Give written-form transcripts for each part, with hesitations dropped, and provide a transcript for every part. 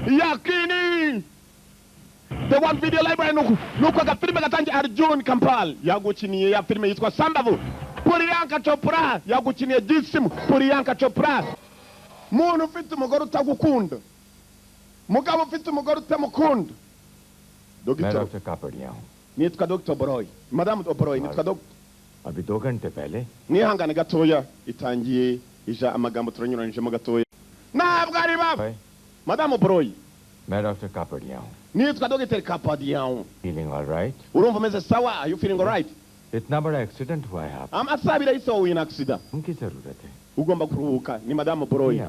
yakiniye the one video library nuko agafilime gatangiye Arjun Kampal yagukiniye ya filime yitwa Sambavu. Priyanka Chopra yagukiniye Jisimu. Priyanka Chopra muntu ufite umugore utagukunda, mugabo ufite umugore utamukunda. Doctor Kapadia हूँ। nitwa Dr. Boroy. Madame Boroy nitwa Dr. अभी 2 घंटे पहले nihangane gatoya itangiye ija amagambo turanyuranijemo gatoya. Ntabwo ari baba Madame Boroy. मैं डॉक्टर कापड़िया हूँ। nitwa Dr. Kapadia. Feeling all right? urumva umeze sawa? Are you feeling all right? इतना बड़ा एक्सीडेंट हुआ है आप, amasabira yisohoye in accident. उनकी जरूरत है। ugomba kuruhuka. ni Madame Boroy.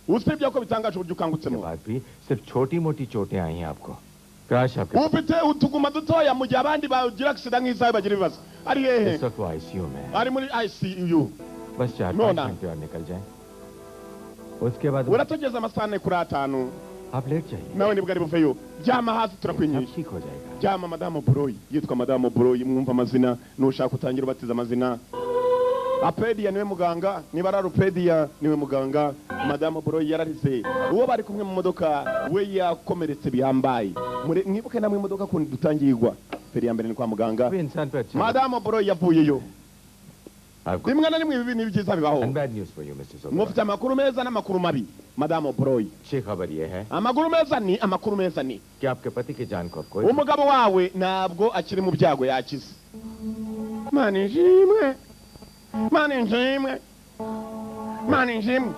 usibye ko bitangaje uburyo ukangutsemo. बात भी सिर्फ छोटी मोटी चोटें आई हैं आपको। क्रैश आपके ufite utuguma dutoya mu gihe abandi bagira accident nk'isaha bagira ibibazo. ari hehe? इस वक्त वो आईसीयू में है। ari muri ICU. बस 4-5 घंटे और निकल जाए, उसके बाद uratugeza amasaha kuri 5. आप लेट जाइए, nawe nibwo ari buveyo. Jama hasi turakwinyisha. ठीक हो जाएगा। Jama Madame Boroy. yitwa Madame Boroy. mwumva amazina nushaka utangira ubatiza amazina. Apedia niwe muganga, niba ari Arupedia niwe muganga. Madame Boroy yararize uwo bari kumwe mu modoka we yakomeretse bihambaye. mwibuke namwe imodoka kundi dutangirwa feri ya mbere ni kwa muganga. Madame Boroy yavuyeyo. rimwe na rimwe ibi ni byiza bibaho. mufite amakuru meza n'amakuru mabi. Madame Boroy, amakuru meza ni amakuru meza ni umugabo wawe ntabwo akiri mu byago yakize. Mana ishimwe, Mana ishimwe, Mana ishimwe.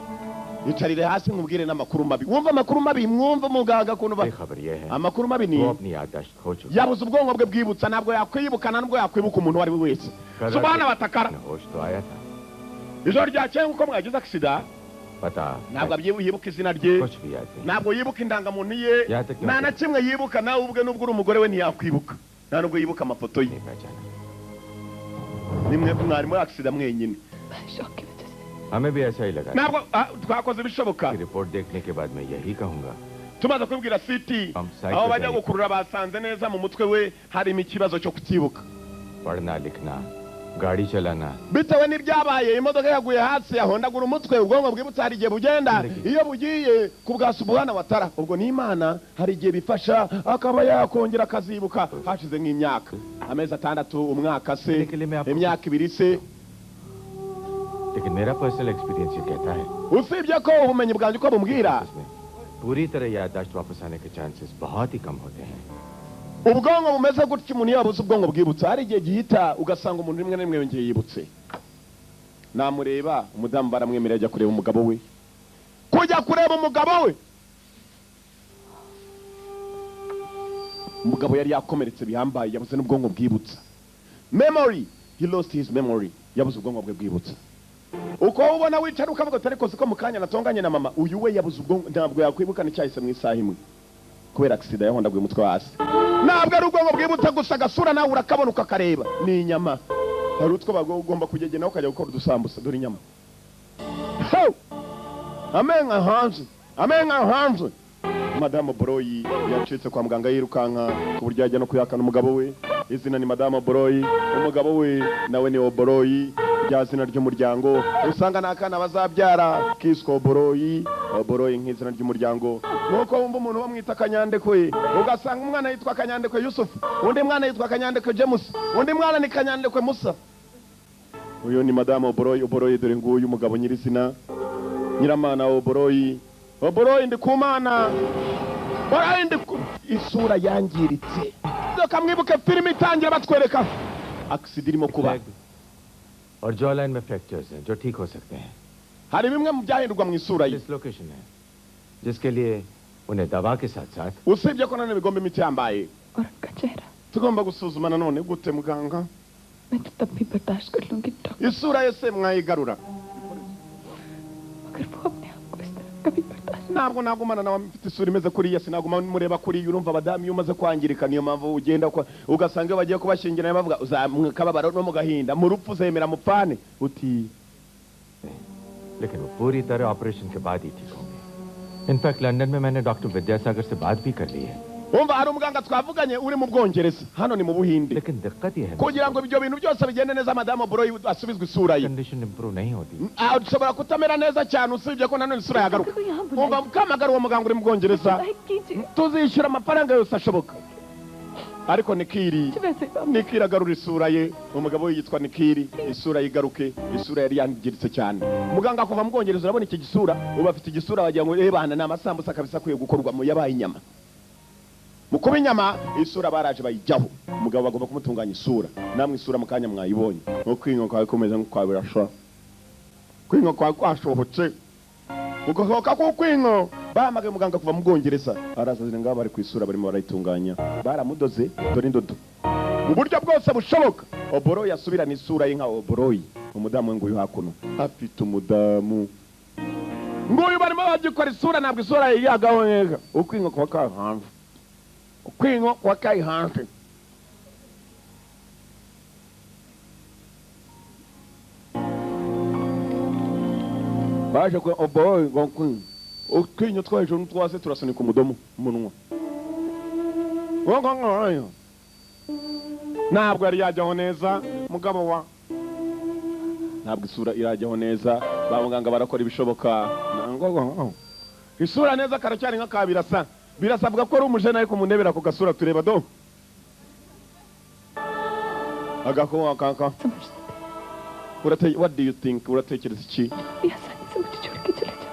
yicarire hasi nkubwire n'amakuru mabi. wumva amakuru mabi, mwumva muganga kuntu amakuru mabi ni yabuze ubwonko bwe bwibutsa, ntabwo yakwibukana nubwo yakwibuka umuntu wari we wese. Subhana batakara ijoro ryakeye uko mwagize accident ntabwo yibuka izina rye, ntabwo yibuka indangamuntu ye, nta na kimwe yibuka. nawe ubwe nubwo uri umugore we ntiyakwibuka, nta nubwo yibuka amafoto ye. nimwe mwari muri accident mwenyine. हमें भी ऐसा ही लगा। ntabwo twakoze ibishoboka. Report देखने के बाद मैं यही कहूंगा, tumaze kubwira City aho bajya gukurura basanze neza mu mutwe we harimo ikibazo cyo kutibuka. पढ़ना लिखना, गाड़ी चलाना, bitewe n'ibyabaye imodoka yaguye hasi yahondagura umutwe. ubwonko bwibutsa hari igihe bugenda, iyo bugiye ku bwa Subhana watara ubwo ni Imana hari igihe bifasha akaba yakongera akazibuka. hashize nk'imyaka amezi 6, umwaka se, imyaka 2 se. लेकिन मेरा personal experience ये कहता है usibye ko ubumenyi bwanjye uko bumbwira पूरी तरह याददाश्त वापस आने के चांसेस बहुत ही कम होते हैं. ubwonko bumeze gutya umuntu yabuze ubwonko bwibutsa hari igihe gihita ugasanga umuntu rimwe na rimwe yongeye yibutse. namureba umudamu baramwemerera ajya kureba umugabo we. kujya kureba umugabo we, umugabo yari yakomeretse bihambaye, yabuze n'ubwonko bwibutsa. memory, he lost his memory. yabuze ubwonko bwe bwibutsa. uko ubona wicara ukavuga utari kose ko mukanya natonganye na mama uyu we yabuze ubwonko, ntabwo yakwibuka n'icyahise mu isaha imwe kubera accident yahondaguye umutwe hasi. ntabwo ari ubwonko bwibutsa gusa, agasura nawe urakabona ukakareba. ni inyama. hari utwo bagomba kugegena ukajya gukora udusambusa. dore inyama. amenga hanze, amenga hanze. Madame Boroy yacitse kwa muganga yirukanka ku buryo yajya no kuyakana umugabo we. izina ni Madame Boroy, umugabo we nawe ni Boroy, rya zina ry'umuryango. usanga n'akana bazabyara kiswe Boroy, Boroy nk'izina ry'umuryango. nuko wumva umuntu bamwita Kanyandekwe, ugasanga umwana yitwa Kanyandekwe Yusuf, undi mwana yitwa Kanyandekwe James, undi mwana ni Kanyandekwe Musa. uyu ni Madame Boroy. Boroy dore nguyu umugabo nyirizina, nyiramana Boroy. Boroy ndi kumana, Boroy ndi isura yangiritse. kamwibuke filime itangira batwereka accident irimo kuba. और jaw line में फ्रैक्चर्स हैं जो ठीक हो सकते हैं. hari bimwe mu byahindurwa mu isura ye. Dislocation है जिसके लिए उन्हें दवा के साथ साथ usibye ko none bigomba imiti yambaye. और उनका चेहरा tugomba gusuzuma nanone gute muganga. मैं तो तब भी बर्दाश्त कर लूंगी doctor, isura ye se mwayigarura. मगर वो अपने आप को इस तरह कभी बर्दाश्त ntabwo nagumana nawe mfite isura imeze kuriya, sinaguma mureba kuriya. urumva abadamu iyo umaze kwangirika niyo mpamvu ugenda ugasanga iyo bagiye kubashyingira bavuga uzamukababaro no mu gahinda, mu rupfu uzemera mupfane uti. लेकिन वो पूरी तरह ऑपरेशन के बाद ही ठीक होंगे. In fact London में मैंने डॉक्टर विद्यासागर से बात भी कर ली है. umva hari umuganga twavuganye uri mu Bwongereza hano ni mu Buhinde लेकिन दिक्कत ये है kugira ngo ibyo bintu byose bigende neza Madame Broy asubizwe isura ye condition improve नहीं होती ushobora kutamera neza cyane usibye ko nanone isura yagaruka umva mukamagara uwo muganga uri mu Bwongereza tuzishyura amafaranga yose ashoboka ariko Nikiri agarura isura ye umugabo we yitwa Nikiri isura yigaruke isura yari yangiritse cyane muganga kuva mu Bwongereza urabona iki gisura uba afite igisura wagira ngo bana ni amasambusa kabisa akwiye gukorwa mu yabaye inyama mu kuba inyama isura baraje bayijyaho umugabo bagomba kumutunganya isura namwe isura mu kanya mwayibonye nko kwingo kwawe komeza nko kwawe birasha kwingo kwawe kwashohotse ugahoka ko kwingo bahamagaye muganga kuva mu Bwongereza arazazira ngabo bari ku isura barimo barayitunganya baramudoze dore indodo mu buryo bwose bushoboka Oboroyi asubirana isura y'inka Oboroyi umudamu nguyu hakuno afite umudamu nguyu barimo bagikora isura ntabwo isura yagaho neza ukwingo kwa kahanze ukwingo kwa kahanze baje ko Oboroyi ngo kwingo ukwinyo twaje n'utwase turasunika umudomo umunwa ntabwo yari yajyaho neza mugabo wa ntabwo isura irajyaho neza ba muganga barakora ibishoboka isura neza karacyari nka kabirasa birasabwa ko ari umujene ariko munebera ku gasura tureba do agakowa kaka what do you think uratekereza iki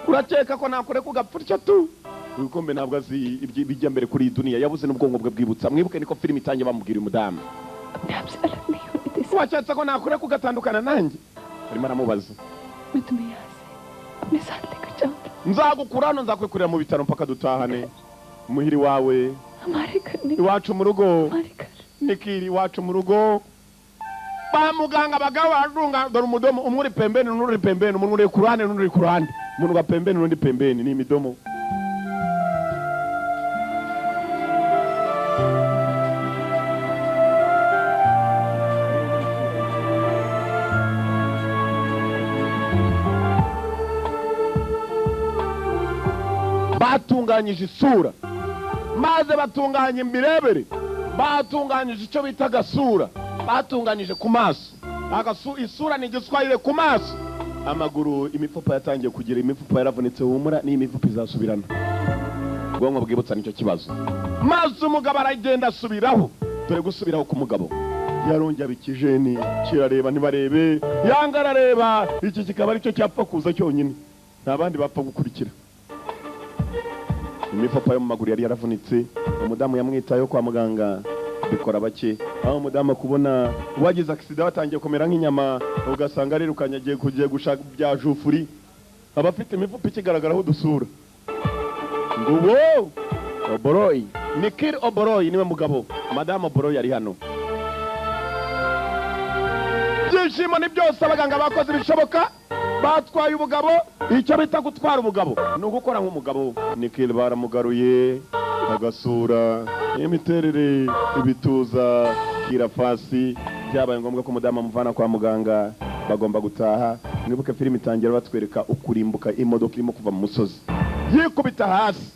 urakeka ko nakore kugapfurya tu ukombe ntabwo azi bijya mbere kuri dunia yabuze n'ubwonko bwe bwibutsa mwibuke niko film itangiye bamubwira umudamu waketse ko nakore kugatandukana nanjye arimo aramubaza nzagukura hano nzakwikurira mu bitaro mpaka dutahane muhiri wawe iwacu mu rugo Nikiri iwacu mu rugo ba muganga bagabo barunga dore umudomo umwe uri pembeni n'uri pembeni umuntu uri ku ruhande n'uri ku ruhande umuntu wa pembeni n'undi pembeni ni imidomo batunganyije isura maze batunganya imirebere batunganyije icyo bita gasura batunganyije ku maso isura ni igiswahili ku maso amaguru imifupa yatangiye kugira imifupa yaravunitse humura ni imifupa izasubirana ubwonko bwibutsa nicyo kibazo maze umugabo aragenda asubiraho dore gusubiraho ku mugabo yarongera ikijeni kirareba ntibarebe yanga arareba iki kikaba aricyo cyapfa kuza cyonyine nta bandi bapfa gukurikira imifupa yo mu maguru yari yaravunitse umudamu yamwitayeho kwa muganga bikora bake aho umudamu kubona wagize accident watangiye kumera nk'inyama ugasanga arirukanye agiye kugiye gushaka bya jufuri abafite imifupa ikigaragaraho dusura nguwo Oboroyi Nikiri Oboroyi niwe mugabo Madame Oboroyi ari hano byishimo ni byose abaganga bakoze ibishoboka batwaye ubugabo icyo bita gutwara ubugabo ni ugukora nk'umugabo Nikiri baramugaruye agasura imiterere ibituza kirafasi byabaye ngombwa ko umudamu amuvana kwa muganga bagomba gutaha mwibuke filime itangira batwereka ukurimbuka imodoka irimo kuva mu musozi yikubita hasi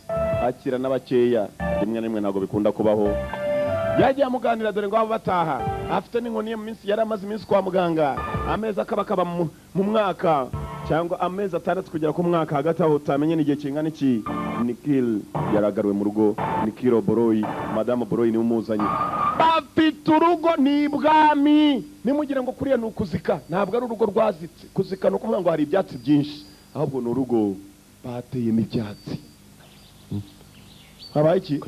akira n'abakeya rimwe n'imwe ntabwo bikunda kubaho yagiye amuganira dore ngo abo bataha afite n'inkoni mu minsi yari amaze iminsi kwa muganga amezi akaba mu mwaka cyangwa amezi 6 kugera ku mwaka hagati aho utamenye n'igihe kingana iki Nikiri yaragaruwe mu rugo Nikiri Oboroyi Madame Oboroyi niwe umuzanye bafite urugo ni ibwami nimugire ngo kuriya ni ukuzika ntabwo ari urugo rwazitse kuzika no kuvuga ngo hari ibyatsi byinshi ahubwo ni urugo bateyemo ibyatsi habaye iki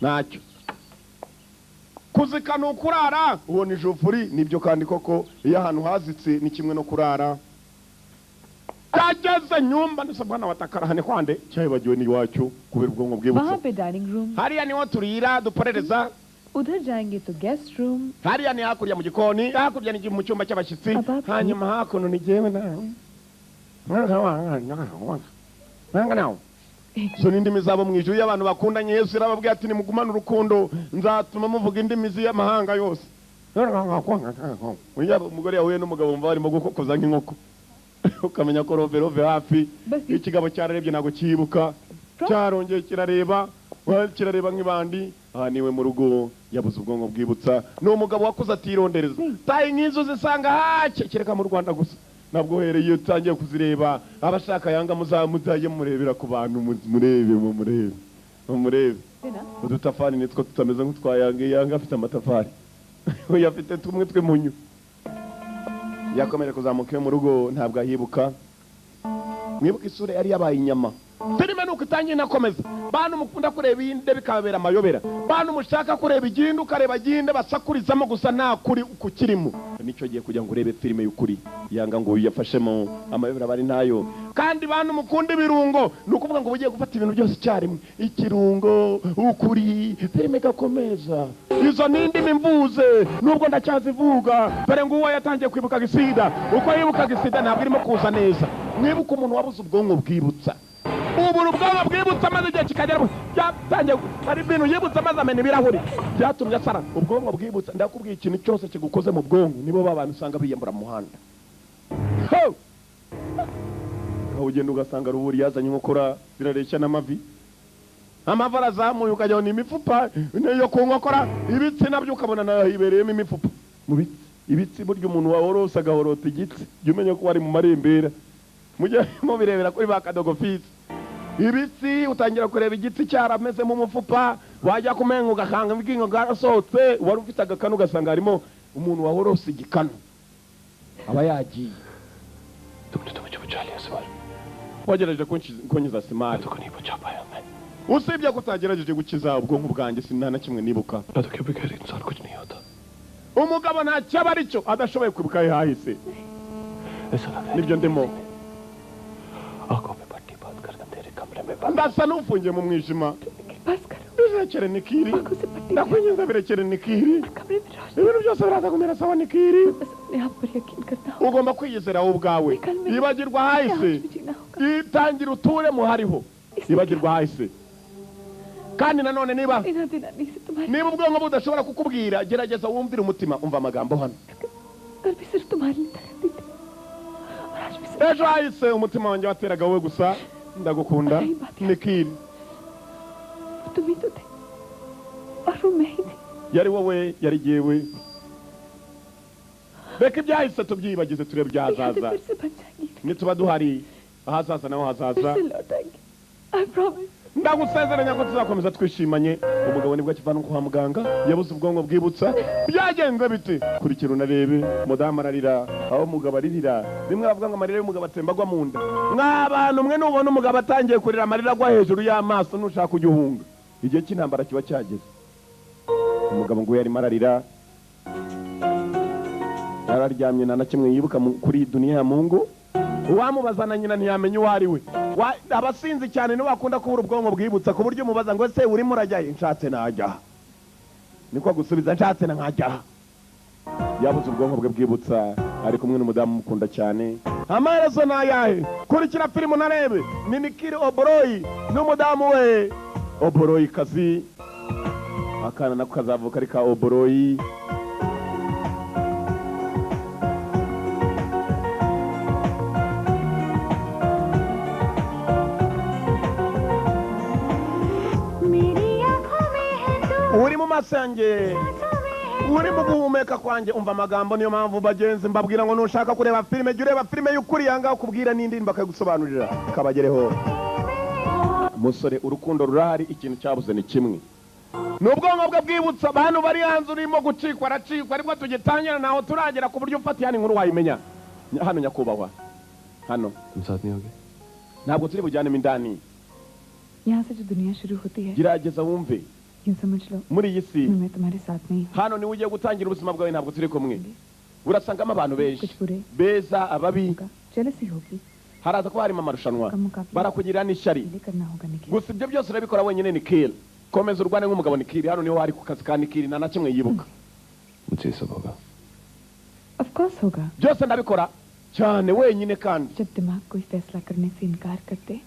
ntacyo kuzika ni ukurara uwo ni jufuri nibyo kandi koko iyo ahantu hazitse ni kimwe no kurara Kageze nyumba nisabwana watakarahane kwande cyayibagiwe ni iwacu kubera ubwonko bwibutse वहाँ पे dining room hariya niho turira duporereza उधर जाएंगे तो guest room hariya ni hakurya mu gikoni hakurya ni mu cyumba cy'abashyitsi hanyuma hakuno ni jewe nawe so n'indimi zabo mu ijuru y'abantu bakundanye Yesu irababwiye ati nimugumane urukundo nzatuma muvuga indimi z'amahanga yose umugore yahuye n'umugabo mva barimo gukokoza nk'inkoko ukamenya ko rove hafi ikigabo cyararebye ntago cyibuka cyarongeye kirareba kirareba nk'ibandi. Aha niwe mu rugo yabuze ubwonko bwibutsa. Ni umugabo wakuze atirondereza. Tayi nk'izo zisanga hake kereka mu Rwanda gusa. Nabwo hereye iyo utangiye kuzireba abashaka yanga muzamuzaye murebera ku bantu murebe. Udutafari nitwo tutameze nk'utwayange yanga afite amatafari. Uyu afite tumwe twe munyu. Yakomeje kuzamuka mu rugo ntabwo ahibuka. Mwibuka isura yari yabaye inyama. Filime nuko itangiye nakomeza. Bantu mukunda kureba inde bikabera amayobera. Bantu mushaka kureba igindi ukareba ginde basakurizamo gusa nta kuri ukukirimo. Nicyo giye kujya ngo urebe filime y'ukuri. Yanga ngo yafashemo amayobera bari ntayo. Kandi bantu mukunda ibirungo nukuvuga ngo bugiye gufata ibintu byose cyarimwe. Ikirungo, ukuri, filime gakomeza. Izo nindi mimvuze nubwo ndacyazivuga. Bare ngo uwo yatangiye kwibuka gisida. Uko yibuka gisida ntabwo irimo kuza neza. Mwibuka umuntu wabuze ubwonko bwibutsa. Ubu ubwonko bwibutsa maze igihe kikagera byatangiye hari ibintu yibutsa maze amena ibirahuri byatumye asara. Ubwonko bwibutsa ndakubwiye ikintu cyose kigukoze mu bwonko nibo babantu usanga biyambura mu muhanda. Aho ugenda ugasanga ruburi yazanye inkokora zirareshya n'amavi. Amavi arazamuye ukajya ni imifupa yo ku nkokora. Ibitsi nabyo ukabona nayo hibereyemo imifupa mu bitsi. Ibitsi burya umuntu wahorose agahorota igitsi jya umenya ko wari mu marembera. Mujye mubirebera kuri ba Kadogo Fils. Ibitsi utangira kureba igitsi cyarameze mu mufupa wajya kumenga ugakanga ibingo bwarasohotse wari ufite agakanu ugasanga harimo umuntu wahorose igikanu aba yagiye. Wagerageje kunkiza Simari usibye ko utagerageje gukiza ubwonko bwanjye sinana kimwe nibuka. Umugabo nta cyaba aricyo adashoboye kwibuka yahise. Nibyo ndimo ndasa n'ufungiye mu mwijima. Birekere Nikiri ndakwinginze birekere Nikiri. Ibintu byose biraza kumera sawa Nikiri. Ugomba kwiyizera wowe ubwawe. Ibagirwa hahise itangira uture mu hariho. Ibagirwa hahise kandi nanone niba ubwonko budashobora kukubwira gerageza wumvire umutima. Umva amagambo hano. Ejo hahise umutima wanjye wateraga wowe gusa. Ndagukunda Nikiri. Yari wowe yari jewe. Reka ibyahise tubyibagize turebe byazaza. Nituba duhari ahazaza naho hazaza. Ndagusezeranya ko tuzakomeza twishimanye. Umugabo nibwo akivana kwa muganga yabuze ubwonko bwibutsa. Byagenze bite? Kurikira unarebe. Mudamu ararira aho umugabo aririra. Bimwe bavuga ngo amarira y'umugabo atembagwa mu nda. Mw'abantu mwe nubona umugabo atangiye kurira amarira agwa hejuru y'amaso nushaka kujya uhunga. Igihe cy'intambara kiba cyageze. Umugabo ngo yari mararira. Yararyamye na kimwe yibuka kuri dunia ya Mungu. Uwamubazana nyina ntiyamenye uwo ari we. Abasinzi cyane nibo bakunda kubura ubwonko bwibutsa ku buryo umubaza ngo ese urimo urajyaye? Nshatse najya. Niko gusubiza nshatse na nkajya. Yabuze ubwonko bwe bwibutsa ari kumwe n'umudamu mukunda cyane. Amaherezo nayahe? Kurikira filime narebe. Ni Nikiri Oboroyi n'umudamu we Oboroyi kazi. Akana nako kazavuka ari ka Oboroyi. Uri mu masange uri mu guhumeka kwanjye umva amagambo. Niyo mpamvu bagenzi mbabwira ngo nushaka kureba filime jya ureba filime y'ukuri yanga kubwira n'indi bakagusobanurira kabagereho. Musore urukundo rurahari ikintu cyabuze ni kimwe. N'ubwonko bwe bwibutsa abantu bari hanze urimo gucikwa aracikwa ariko tugitangira naho turagera ku buryo ufata yani nkuru wayimenya. Hano nyakubahwa hano ntabwo turi bujyane indani. यहाँ से जो दुनिया शुरू होती है gerageza wumve यूं समझ लो muri iyi si मैं तुम्हारे साथ नहीं हूं hano niwe ugiye gutangira ubuzima bwawe ntabwo turi kumwe. Urasangamo abantu benshi beza ababi. jealousy होगी haraza kuba harimo amarushanwa barakugirira n'ishyari. Gusa ibyo byose urabikora wenyine Nikiri. Komeza urwane nk'umugabo Nikiri. Hano niho hari ku kazi ka Nikiri na kimwe yibuka. मुझे सब होगा. of course होगा byose ndabikora cyane wenyine kandi. जब दिमाग कोई फैसला करने से इनकार करते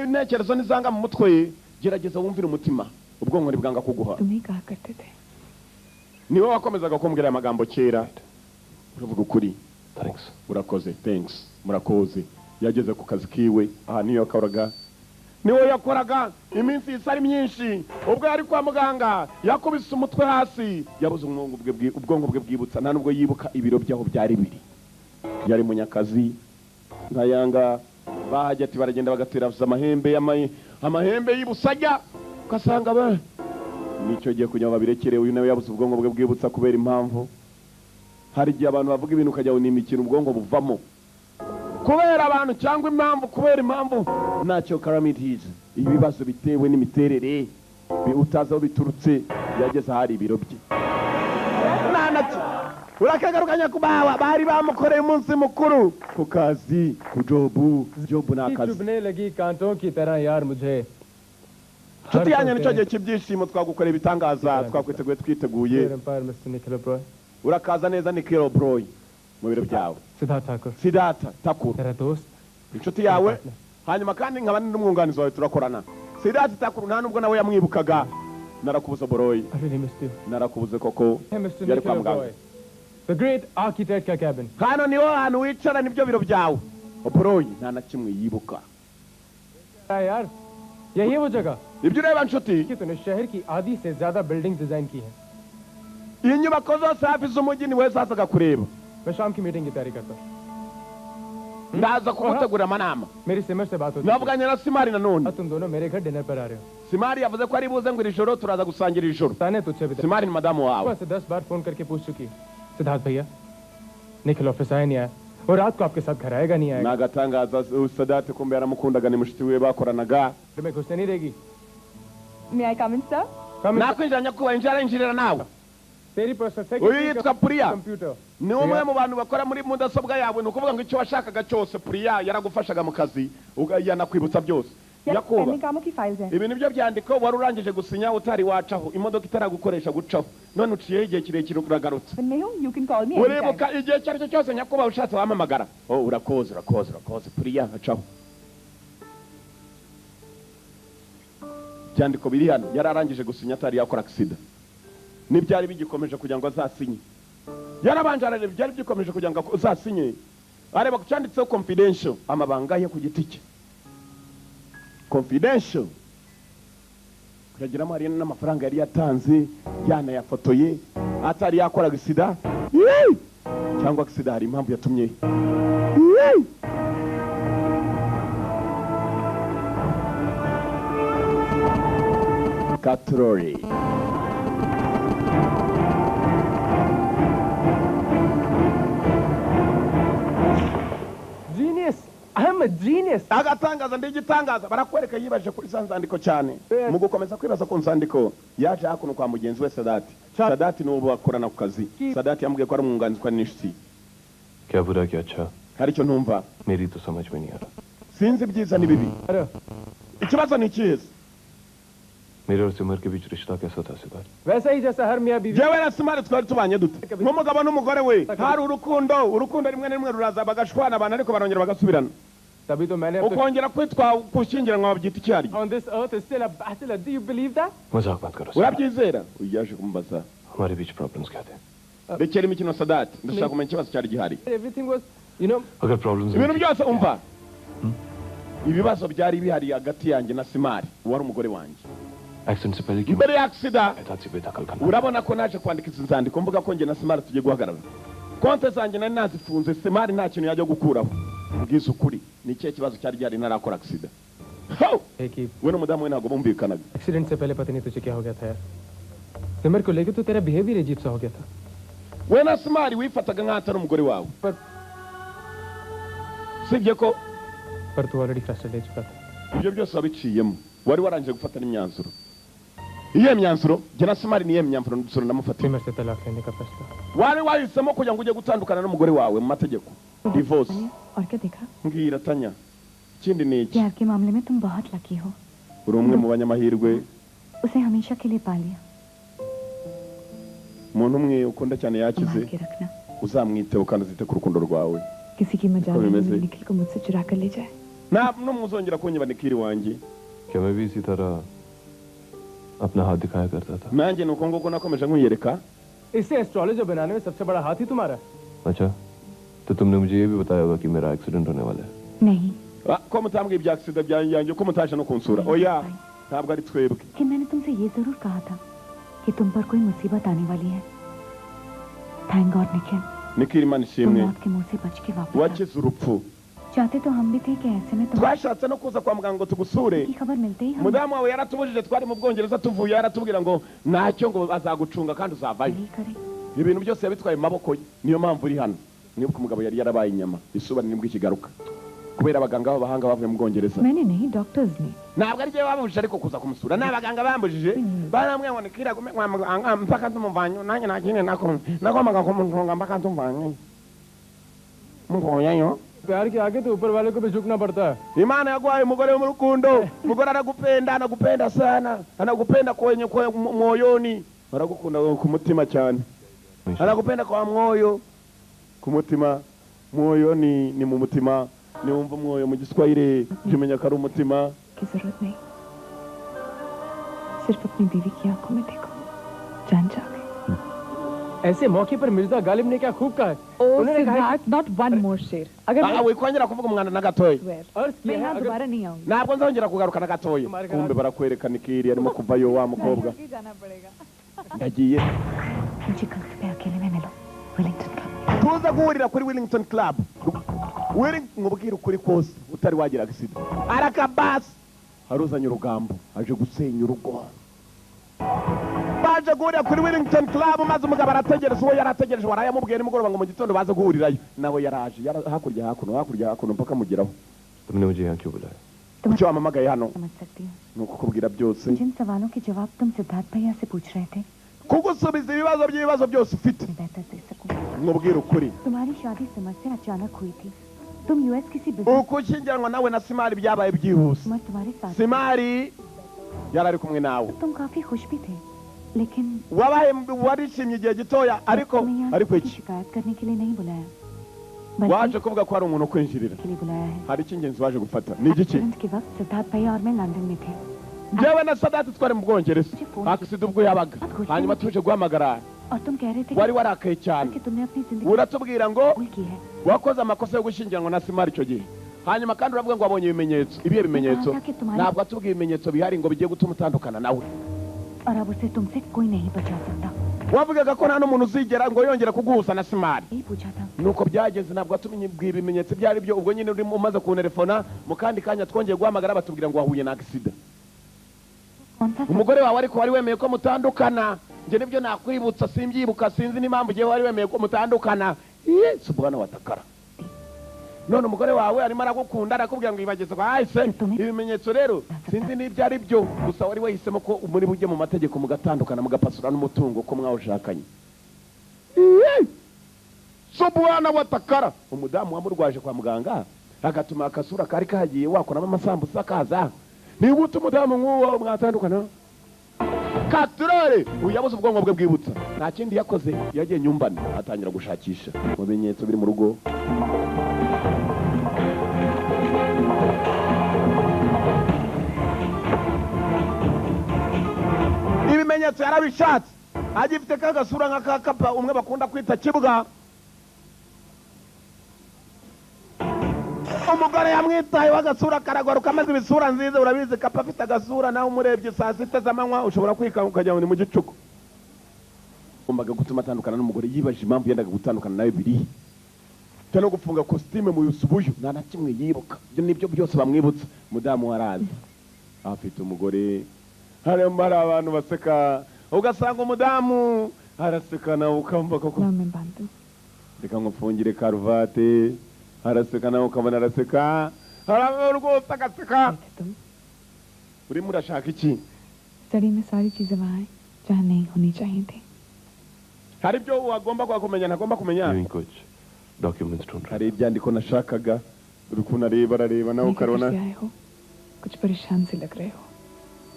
intekerezo nizanga mu mutwe gerageza wumvire umutima. Ubwonko bwanga kuguha. तुम ही कहा करते थे. Niwe wakomezaga kumbwira amagambo kera. Uravuga ukuri. Thanks. Urakoze. Thanks. Murakoze. Yageze ku kazi kiwe aha niyo kauraga niwe yakoraga iminsi isa ari myinshi ubwo yari kwa muganga yakubise umutwe hasi yabuze ubwonko bwe bwibutsa nta nubwo yibuka ibiro byaho byari biri yari munyakazi nka yanga bahajya ati baragenda bagatera amahembe y'ibusajya ugasanga ba nicyo gihe kugira ngo babirekere uyu nawe yabuze ubwonko bwe bwibutsa kubera impamvu hari igihe abantu bavuga ibintu ukajya ngo ni imikino ubwonko buvamo kubera abantu cyangwa impamvu kubera impamvu ntacyo calamities ibibazo bitewe n'imiterere utazi aho biturutse yageze ahari ibiro bye nanaki urakagarukanya kubawa bari bamukoreye umunsi mukuru ku kazi ku jobu nakazi चुभने लगी कांटों की तरह यार मुझे nshuti yanjye nicyo gihe cy'ibyishimo twagukoreye ibitangaza twiteguye empire mister Nikhil Broy urakaza neza Nikhil Broy mu biro byawe Siddhartha Thakur Siddhartha Thakur तेरा दोस्त inshuti yawe hanyuma kandi nkaba n'umwunganizi wawe turakorana Siddhartha Thakur nta nubwo nawe yamwibukaga narakubuze Broy I really missed you narakubuze koko hey Mr. yari kwa Nikhil muganga Broy the great architect ka cabin hano niho hantu wicara nibyo biro byawe Broy nta na kimwe yibuka यार यही वो जगह ibyo ureba nshuti कि तूने शहर की आधी से ज्यादा बिल्डिंग डिजाइन की है iyi nyubako zose hafi z'umujyi ni we zazaga kureba मैं शाम की मीटिंग की तैयारी करता हूँ ndaza kugutegura amanama मेरी सिमर से बात होती navuganye na Simari nanone है तुम दोनों मेरे घर डिनर पर आ रहे हो Simari yavuze ko ari buze ngo iri joro turaza gusangira iri joro ताने तुझसे भी Simari ni madamu wawe से 10 बार फोन करके पूछ चुकी सिद्धार्थ भैया निखिल ऑफिस आया नहीं आया और रात को आपके साथ घर आएगा नहीं आएगा nagatangaza Sadat kumbe yaramukundaga ni mushiti we bakoranaga मैं घुसने नहीं देगी May I come in, sir? nakwinjira nyakuba injira nawe तेरी प्रोसेस है uyu yitwa Priya computer ni umwe mu bantu bakora muri mudasobwa yawe ni ukuvuga ngo icyo washakaga cyose Priya yaragufashaga mu kazi yanakwibutsa byose nyakuba कामों की फाइल्स हैं ibi nibyo byandiko wari urangije gusinya utari wacaho imodoka itaragukoresha gucaho none uciyeho igihe kirekire uragarutse मैं हूँ you can call me anytime uribuka igihe icyo ari cyo cyose nyakuba ushatse wamamagara urakoze Priya acaho byandiko biri hano yari arangije gusinya atari yakora agisida n'ibyari bigikomeje kugira ngo azasinye yarabanje arareba ibyari bigikomeje kugira ngo azasinye areba ku cyanditseho confidential amabanga ye ku giti cye confidential uragiramo hari n'amafaranga yari yatanze yanayafotoye atari yakora agisida cyangwa agisida hari impamvu yatumye Katrori genius I am a genius agatangaza ndigitangaza barakwereka yibaje kuri za nzandiko cyane mu gukomeza kwibaza ku nzandiko yaje hakuno kwa mugenzi we Sadati n'ubu bakorana ku kazi Sadati yambwiye ko ari umwunganizi kwa nishiti क्या बुरा क्या अच्छा hari icyo ntumva मेरी तो समझ में नहीं आ रहा sinzi ibyiza n'ibibi अरे ikibazo ni ikiza मेरे और सिमर के बीच रिश्ता कैसा था सिद्धार्थ वैसा ही जैसा हर मियाँ बीवी jewe na Simari twari tubanye dute nk'umugabo n'umugore we hari urukundo rimwe na rimwe ruraza bagashwana abantu ariko barongera bagasubirana तभी तो मैंने ukongera kwitwa gushyingiranwa babyita icyari on this earth is still a bachelor do you believe that मजाक मत करो urabyizera yaje kumbaza हमारे बीच प्रॉब्लम्स क्या थे rekera imikino Sadati ndashaka kumenya ikibazo cyari gihari everything was you know अगर problems ibintu byose umva ibibazo byari bihari hagati yanjye na Simari wari umugore wanjye accident से पहले क्यों mbere ya agisida एहतियात से बेदखल करना urabona ko naje kwandika izi nzandiko mvuga ko njye na Simari tugiye guhagarara konte zanjye nari nazifunze Simari nta kintu yajya gukuraho ubwiza ukuri ni ikihe kibazo cyari gihari narakora agisida है कि we n'umudamu we ntabwo bumvikanaga accident से पहले पता नहीं तुझे क्या हो गया था यार सिमर को लेकर तो तेरा बिहेवियर अजीब सा हो गया था we na Simari wifataga nk'aho atari umugore wawe पर sibye ko पर तू ऑलरेडी फैसला ले चुका था ibyo byose wabiciyemo wari warangije gufata n'imyanzuro iyihe myanzuro njye na Simari niyihe myanzuro namufatiye सिमर से तलाक लेने का फैसला wari wahisemo kugira ngo ujye gutandukana n'umugore wawe mu mategeko divorce और क्या देखा mbwira Tanya ikindi ni iki प्यार के मामले में तुम बहुत लकी हो uri umwe mu banyamahirwe उसे हमेशा के लिए पा लिया umuntu umwe ukunda cyane yakize संभाल के रखना uzamwiteho kandi uzite ku rukundo rwawe किसी की मजाल कोई में मैसेज? निखिल को मुझसे चुरा कर ले जाए nta n'umuzongera kunyeba Nikiri wanjye क्या मैं भी इसी तरह अपना हाथ दिखाया करता था nanjye nuko nguko nakomeje nkwiyereka इससे एस्ट्रोलॉजर बनाने में सबसे बड़ा हाथ ही तुम्हारा है अच्छा तो तुमने मुझे ये भी बताया होगा कि मेरा एक्सीडेंट होने वाला है नहीं ko mutambwiye ibya accident byanjye ko mutaje no kunsura oya ntabwo ari twebwe कि मैंने तुमसे ये जरूर कहा था कि तुम पर कोई मुसीबत आने वाली है thank God Nikhil Nikiri Imana तुम ishimwe मौत के मुंह से बच के वापस आए। wakize urupfu चाहते तो हम भी थे कि ऐसे में तुम twashatse no kuza kwa muganga ngo tugusure की खबर मिलते ही हम mudamu wawe yaratubujije twari mu Bwongereza tuvuye yaratubwira ngo ntacyo ngo azagucunga kandi uzavayo यही करें ibintu byose yabitwaye mu maboko ye niyo mpamvu uri hano nibuka umugabo yari yarabaye inyama isuba nibwo ikigaruka kubera abaganga b'abahanga bavuye mu Bwongereza मैंने नहीं डॉक्टर्स ने ntabwo ari byo babujije ariko kuza kumusura n'abaganga bambujije baramwe ngo nikira gume kwa muganga mpaka tumuvanye nanjye nakine nakomaga kumutunga mpaka tumvanye mugoyayo प्यार के आगे तो ऊपर वाले को भी झुकना पड़ता है Imana yaguhaye umugore wo mu rukundo umugore anagupenda sana anagupenda kwenye moyoni aragukunda ku mutima cyane anagupenda kwa moyo ku mutima moyo ni mu mutima ni wumva moyo mu giswahili jumenya ko ari umutima की जरूरत नहीं सिर्फ अपनी बीवी की आंखों में देखो जान जाओगे ऐसे मौके पर मिर्जा गालिब ने क्या खूब कहा है Oh, उन्होंने कहा Siddharth, not one more शेर. अगर मैं wikongera kuvuga umwana na gatoya swear. अर्थ मैं किया है यहाँ अगर दोबारा नहीं आऊंगी ntabwo nzongera kugaruka na gatoya kumbe barakwereka nikiri arimo kuvayo wa mukobwa जाना पड़ेगा. yagiye मुझे कल सुबह अकेले में मिलो Willingdon club tuza guhurira kuri Wellington Club mubwira ukuri kose utari wagira agisida arakabasi haruzanye urugambo aje gusenya urugo baje guhurira kuri Wellington Club maze umugabo arategereza uwo yarategereje warayamubwiye nimugoroba ngo mu gitondo baze guhurirayo nawe yaraje hakurya hakuno mpaka mugeraho तुमने मुझे यहाँ क्यों बुलाया icyo wamamagaye hano समझ सकती हूँ ni ukukubwira byose जिन सवालों के जवाब तुम सिद्धार्थ भैया से पूछ रहे थे kugusubiza ibibazo byose ufite मैं बेहतर दे सकूँ mubwira ukuri तुम्हारी शादी सिमर से अचानक हुई थी तुम यूएस किसी business ukushyingiranwa nawe na Simari byabaye byihuse सिमर तुम्हारे साथ Simari yari ari kumwe nawe तुम काफी खुश भी थे लेकिन wabaye warishimye igihe gitoya ariko तुम्हें यहाँ ariko किसी iki शिकायत करने के लिए नहीं बुलाया waje बल्कि kuvuga ko hari umuntu kwinjirira के लिए बुलाया है hari icy'ingenzi waje gufata ni igiki accident के वक्त सिद्धार्थ भैया और मैं लंदन में थे njyewe na Sadati twari mu Bwongereza agisida ubwo yabaga hanyuma tuje guhamagara और तुम कह रहे थे wari warakaye cyane कि तुमने अपनी जिंदगी uratubwira ngo भूल की है wakoze amakosa yo gushyingiranwa na Simari icyo gihe hanyuma kandi uravuga ngo wabonye ibimenyetso ibihe bimenyetso ntabwo atubwiye ibimenyetso bihari ngo bigiye gutuma utandukana nawe और अब उसे तुमसे कोई नहीं बचा सकता wavugaga ko nta n'umuntu uzigera ngo yongere kuguhuza na Simari यही पूछा था nuko byagenze ntabwo atubwiye ibimenyetso ibyo ari byo ubwo nyine urimo umaze kunterefona mu kandi kanya twongeye guhamagara batubwira ngo wahuye na agisida कौन सा umugore wawe ariko wari wemeye ko mutandukana njye nibyo nakwibutsa simbyibuka sinzi n'impamvu ugiye wari wemeye ko mutandukana subhana watakara none umugore wawe arimo aragukunda arakubwira ngo ibageze kwa ahise ibimenyetso rero sinzi n'ibyo ari byo gusa wari wahisemo ko muri bujye mu mategeko mugatandukana mugapasura n'umutungo ko mwawushakanye subhana watakara umudamu wamurwaje kwa muganga agatuma akasura kari kagiye wakoramo amasambusa kaza niba uta umudamu nk'uwo mwatandukana katurore uyabuze ubwonko bwe bwibutsa nta kindi yakoze yagiye nyumbani atangira gushakisha mu bimenyetso biri mu rugo ibimenyetso yarabishatse agifite kagasura nk'akakapa umwe bakunda kwita kibwa umugore yamwitayeho agasura karagaruka amaze ibisura nziza urabizi kapa afite agasura nawe umurebye saa sita z'amanywa ushobora kwikanga ukajya ngo ni mu gicuku ugombaga gutuma atandukana n'umugore yibaje impamvu yendaga gutandukana nawe birihe cyo no gufunga kositime mu yusubuyu nta na kimwe yibuka ibyo nibyo byose bamwibutsa mudamu warazi afite umugore harimo hari abantu baseka ugasanga umudamu araseka nawe ukamva koko नाम में बांध दूं reka ngufungire karuvate araseka nawe ukabona araseka haraba rwose agaseka थे तुम urimo urashaka iki study में सारी चीजें वहाँ हैं जहाँ नहीं होनी चाहिए थी hari ibyo wagomba kumenya ntagomba kumenya यूं ही कुछ डॉक्यूमेंट्स ढूंढ रहा hari ibyandiko nashakaga uri kunareba arareba nawe नहीं ukarona कैसे आए हो कुछ परेशान से लग रहे हो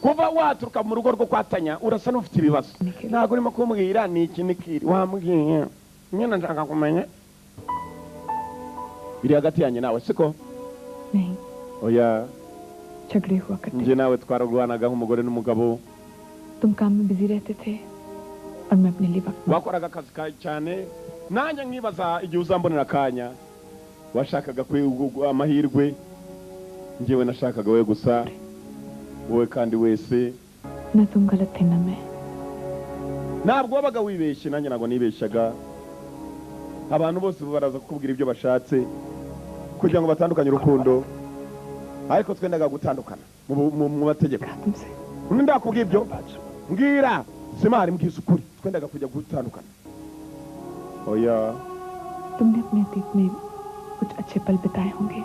kuva waturuka mu rugo rwo kwatanya urasa n'ufite ibibazo ntabwo urimo kumbwira ni iki nikiri wambwiye nyine nshaka kumenya biri hagati yanjye nawe siko नहीं oya झगड़े हुआ करते njye nawe twararwanaga nk'umugore n'umugabo तुम काम में बिजी रहते थे और मैं अपने लिए वक्त wakoraga akazi kawe cyane nanjye nkibaza igihe uzambonera akanya washakaga amahirwe njyewe nashakaga wowe gusa wowe kandi wese ना तुम गलत थे ना मैं ntabwo wabaga wibeshye nanjye ntabwo nibeshyaga abantu bose baraza kukubwira ibyo bashatse kugira ngo batandukanye urukundo ariko twendaga gutandukana mu mategeko तुमसे ndakubwira ibyo mbwira simari mbwiza ukuri twendaga kujya gutandukana oya तुमने अपने अतीत में कुछ अच्छे पल बिताए होंगे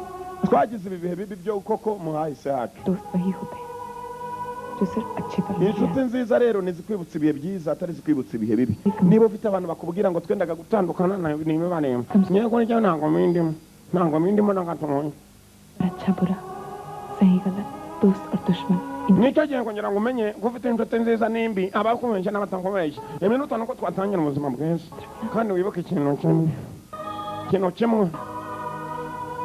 twagize ibi bihe bibi byo koko muhahise hacu दोस्त वही होते हैं जो सिर्फ अच्छे पल inshuti nziza rero nizikwibutsa ibihe byiza atari zikwibutsa ibihe bibi niba ufite abantu bakubwira ngo twendaga gutandukana niba barema nyego nicyo ntabwo mindimo na gatoya अच्छा बुरा सही गलत दोस्त और दुश्मन nicyo gihe kugira ngo umenye ko ufite inshuti nziza n'imbi abakubeshya n'abatakubeshya iminota nuko twatangira ubuzima bwiza kandi wibuke ikintu kimwe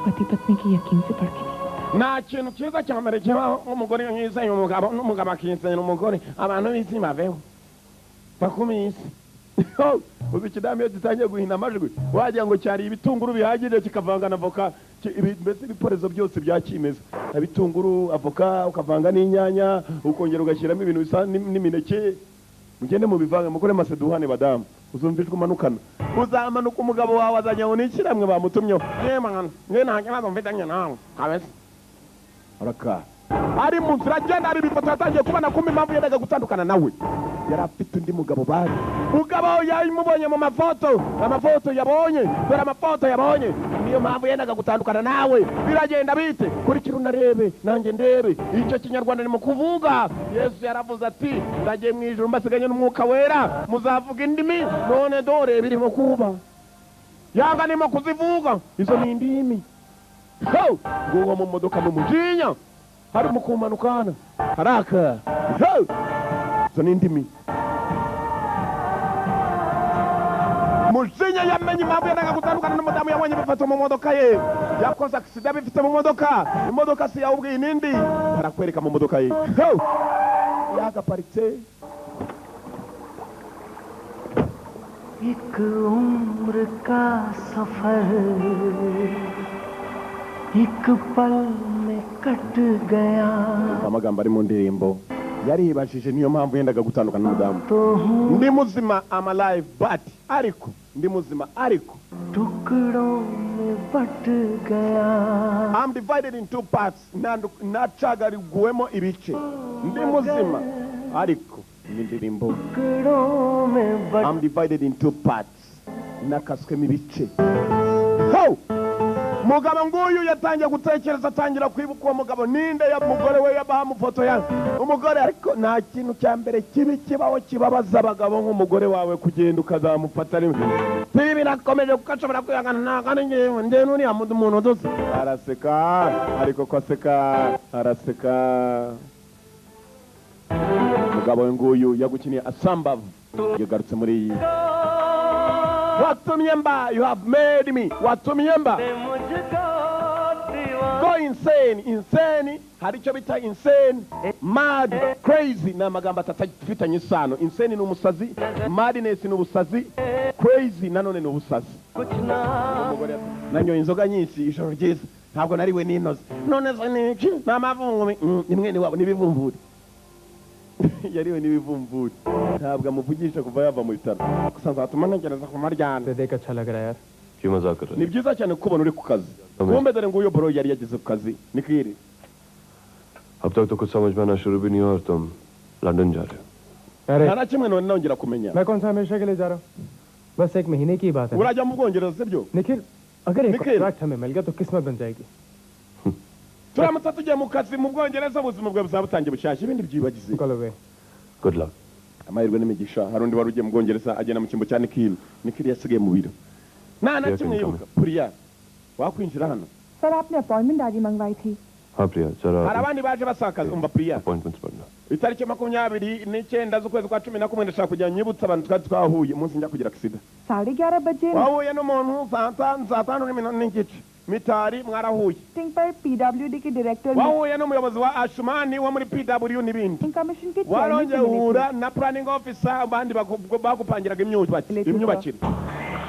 पति पत्नी की यकीन से बढ़ के नहीं nta kintu cyiza cya mbere kibaho nk'umugore yizeye umugabo n'umugabo akizera umugore abantu b'isi baveho bakumisi uzi ikidami iyo gitangiye guhina amajwi wagira ngo cyari ibitunguru bihagije kikavanga na avoka mbese ibiporezo byose bya kimeza ibitunguru avoka ukavanga n'inyanya ukongera ugashyiramo ibintu bisa n'imineke mugende mubivange mukore maseduhane badamu uzumvijwe umanukana uzamanuka umugabo wawe azajya ngo nikiramwe bamutumyeho nge nta kibazo mfitanye nawe kabese araka ari mu nzira agenda ari ibifoto yatangiye kubona kumva impamvu yendaga gutandukana nawe yari afite undi mugabo bari mugabo yamubonye mu amafoto yabonye dore amafoto yabonye niyo mpamvu yendaga gutandukana nawe biragenda bite kurikira unarebe nanjye ndebe icyo kinyarwanda ni mu kuvuga yesu yaravuze ati ndagiye mu ijuru mbasiganye n'umwuka wera muzavuga indimi none dore birimo kuba yanga nimo kuzivuga izo ni indimi nguwo mu modoka mu mujinya harimo kumanukana haraka izo ni indimi mujinya yamenye impamvu yendaga gutandukana n'umudamu yabonye bifata mu modoka ye yakoze agisida bifite mu modoka imodoka si yawubwiye n'indi arakwereka mu modoka ye yagaparitse एक उम्र का सफर एक पल में कट गया amagambo ari mu ndirimbo yaribashije niyo mpamvu yendaga gutandukana n'umudamu ndi muzima am alive but ariko ndi muzima ariko टुकड़ों में बट गया I'm divided in two parts nacagariwemo ibice ndi muzima ariko n'indirimbo टुकड़ों में but I'm divided in two parts nakaswemo ibice mugabo nguyu yatangiye gutekereza atangira kwibuka uwo mugabo ninde ya mugore we yabamufoto ya umugore ariko nta kintu cya mbere kibi kibaho kibabaza abagabo nk'umugore wawe kugenda ukazamufata rimwe bibi birakomeje kuko ashobora kwihangana ntakandi ngewe n'uriya muntu dusa araseka ariko ko araseka umugabo we nguyu yagukiniye asambavu yagarutse muri iyi watumye mba you have made me watumye mba go insane hari icyo bita insane mad crazy ni amagambo atafitanye isano insane ni umusazi madness ni ubusazi crazy nanone ni ubusazi nanyoye inzoga nyinshi ijoro ryiza ntabwo nariwe n'inoze none se niki n'amavungumi nimwe wabo n'ibivumvuri yariwe n'ibivumvuri ntabwo amuvugisha kuva yava mu bitaro gusa nzatuma ntegereza ku maryana देख अच्छा लग रहा है यार क्यों मजाक कर रहे ni byiza cyane kubona uri ku kazi kumbe dore nguyo boro yari yageze ku kazi nikiri अब तक तो कुछ समझ में आना शुरू भी नहीं हुआ और तुम लंदन जा रहे हो अरे nta na kimwe none nongera kumenya मैं कौन सा हमेशा के लिए जा रहा हूँ बस एक महीने की बात है urajya mu bwongereza sibyo Nikhil अगर एक निखिल। कॉन्ट्रैक्ट हमें मिल गया तो किस्मत बन जाएगी turamutse tugiye mu kazi mu bwongereza ubuzima bwawe buzaba butangiye bushyashya ibindi byibagize कल हुए good luck amahirwe n'imigisha hari undi wari ugiye mu bwongereza agenda mu cyimbo cya nikiri yasigaye mu biro nta na kimwe yibuka puriya wakwinjira hano sir आपने अपॉइंटमेंट आज ही मंगवाई थी हाँ प्रिया hari जरा abandi baje basakaza umva puriya appointments पढ़ना itariki 29 z'ukwezi kwa 11 ndashaka kujya nyibutsa abantu twari twahuye umunsi njya kugira agisida 11:30 बजे wahuye n'umuntu saa tanu n'iminota n'igice mitari mwarahuye meeting पर पीडब्ल्यूडी के director wahuye n'umuyobozi wa ashumani wo muri pw n'ibindi commission के warongeye uhura na planning officer abandi bakupangiraga imyubakire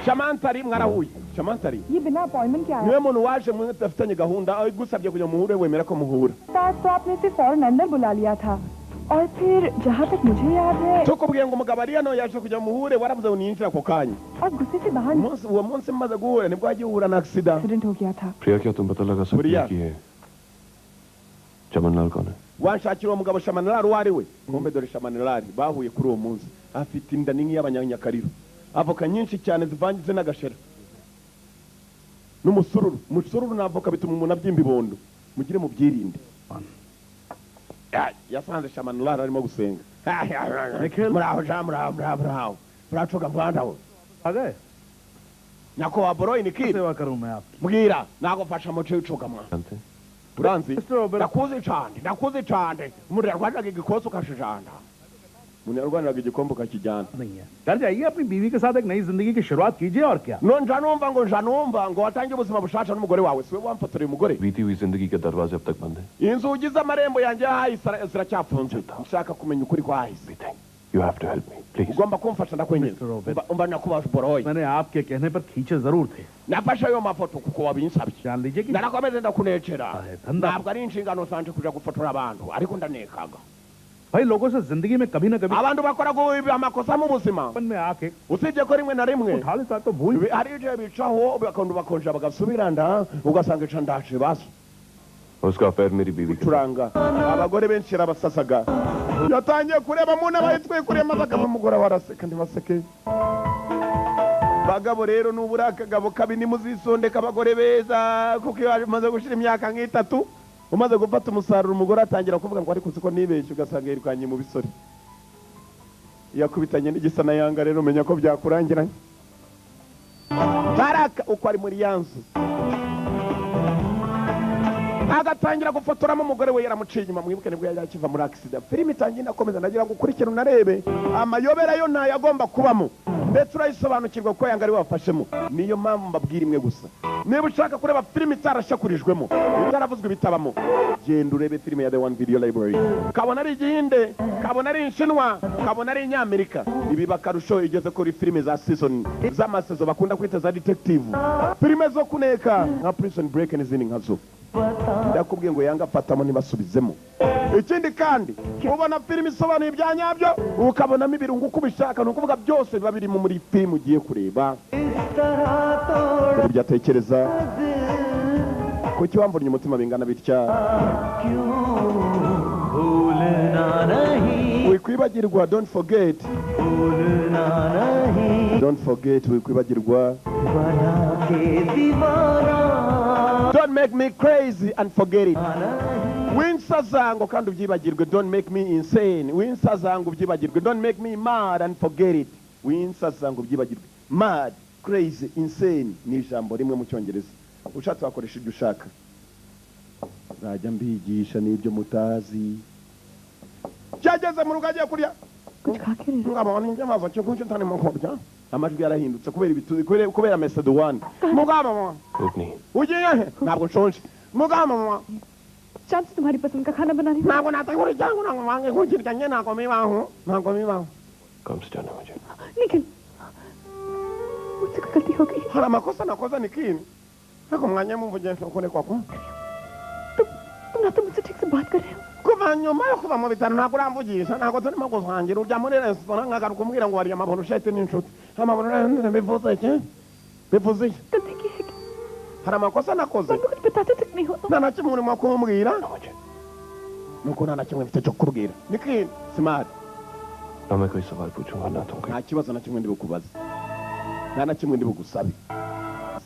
Shamantari mwarahuye. Shamantari ये बिना अपॉइंटमेंट के आया niwe muntu waje mwe tafitanye gahunda gusabye kujya muhure wemera ko muhura. तो आपने इसे फौरन अंदर बुला लिया था और फिर जहाँ तक मुझे याद है Tukubwiye ngo umugabo ari hano yaje kujya muhure waravuze uninjira ako kanya. और गुस्से से बाहर Uwo munsi maze guhura nibwo yagiye uhura na accident. Accident हो गया था प्रिया क्या तुम पता लगा सकती प्रिया। हो कि ये चमनलाल कौन है? Wanshakira uwo mugabo Shamanilari uwo ari we. Ngombe dore Shamanilari bahuye kuri uwo munsi. Afite inda nini y'abanyanyakariro. Avoka nyinshi cyane zivangize n'agashera. N'umusururu. Umusururu na avoka bituma umuntu abyimba ibondo. Mugire mu byirinde. Yasanze Shamanilari arimo gusenga. Muraho muraho. Muracoga Rwanda wo. आ गए Nyakubahwa Boroyi ni kid. सेवा करूं मैं आपकी Mbwira nagufasha mu cyo ucogamwa. जानते हैं? Uranzi? Mr. Robert. Nakuze cyane. Umuntu yarwanaga igikosi ukashijanda. Umuntu yarwanaga igikombe ukakijyana. नहीं है घर जाइए अपनी बीवी के साथ एक नई जिंदगी की शुरुआत कीजिए और क्या No njanumva ngo watangiye ubuzima bushasha n'umugore wawe siwe wamfotoreye umugore. बीती हुई जिंदगी के दरवाजे अब तक बंद हैं। Inzugi z'amarembo yanjye hahise ziracyafunze. Nshaka kumenya ukuri kwahise. You have to help me, please. Ugomba kumfasha ndakwinginze. Mr. Robert. Umva nyakubahwa Boroyi. मैंने आपके कहने पर खींचे जरूर थे Nafashe ayo mafoto kuko wabinsabye. जान लीजिए कि Narakomeze ndakunekera. धंधा Ntabwo ari inshingano zanje kuja gufotora abantu ariko ndanekaga. भाई लोगों से जिंदगी में कभी न कभी Abantu bakora amakosa mu buzima. बचपन में आके Usibye ko rimwe na rimwe उठा लेता तो भूल hari igihe bicaho bakonja bagasubirana ugasanga ica ndaje baso. उसका अफेयर मेरी बीवी के साथ। Turanga abagore benshi rabasasaga yatangiye kureba mu n'abayitwe kurema bakaba umugore waraseka ntibaseke bagabo rero n'ubura akagabo kabi nimuzisondeka abagore beza kuko iyo maze gushira imyaka nk'itatu umaze gufata umusaruro umugore atangira kuvuga ngo ariko siko nibeshye ugasanga yirukanye mu bisore yakubitanye n'igisa na yanga rero umenya ko byakurangiranye baraka uko ari muri yanzu agatangira gufotoramo umugore we yaramuciye inyuma mwibuke nibwo yari akiva muri accident filime itangiye nakomeza nagira ngo ukurikirane unarebe amayobera yo ntayagomba kubamo ndetse urayisobanukirwa ko yanga ari wafashemo niyo mpamvu mbabwira imwe gusa niba ushaka kureba filime itarashakurijwemo itaravuzwe ibitabamo genda urebe filime ya The One Video Library kabona ari igihinde kabona ari inshinwa kabona ari inyamerika ibi bakarusho igeze kuri filime za season z'amasezo bakunda kwita za detective filime zo kuneka nka Prison Break n'izindi nkazo ndakubwiye ngo yanga afatamo ntibasubizemo ikindi kandi ubona filime isobanuye ibya nyabyo ukabonamo ibirungo uko ubishaka ni ukuvuga byose biba biri muri filime ugiye kureba byatekereza kuki wamburnye umutima bingana bitya wikwibagirwa don't forget wikwibagirwa don't make me crazy and forget it winsazango kandi ubyibagirwe don't make me insane winsazango ubyibagirwe don't make me mad and forget it winsazango ubyibagirwe mad crazy insane ni ijambo rimwe mu cyongereza ushatse wakoresha ibyo ushaka nzajya mbigisha n'ibyo mutazi cyageze mu rugo agiye kurya कुछ खा के रह ngabona injamazo cyo kunje ntani mu kurya amajwi yarahindutse kubera message one mugabo नहीं ugiye he ntabwo nshonje mugabo चांद से तुम्हारी पसंद का खाना बनाने ntabwo nategura icyango ntabwo wange kukirya nye ntabwo mibaho काम से जाना मुझे निखिल मुझसे कोई गलती हो गई hari amakosa nakoze ni kini ntabwo mwanya muvugisha ukuri kwako तुम ना तो मुझसे ठीक से बात कर रहे हो kuva nyuma yo kuva mu bitaro ntabwo uramvugisha ntabwo turimo gusangira ujya muri resitora nkagaruka umbwira ngo wariye amaburushete n'inshuti amaburushete bivuze iki bivuze iki गलती की है कि hari amakosa nakoze तुम कुछ बताते तक नहीं हो तो nta na kimwe urimo kumbwira nuko nta na kimwe mfite cyo kukubwira ni kini simari ना मैं कोई सवाल पूछूंगा ना तुम nta kibazo na kimwe ndi bukubaze nta na kimwe ndi bugusabe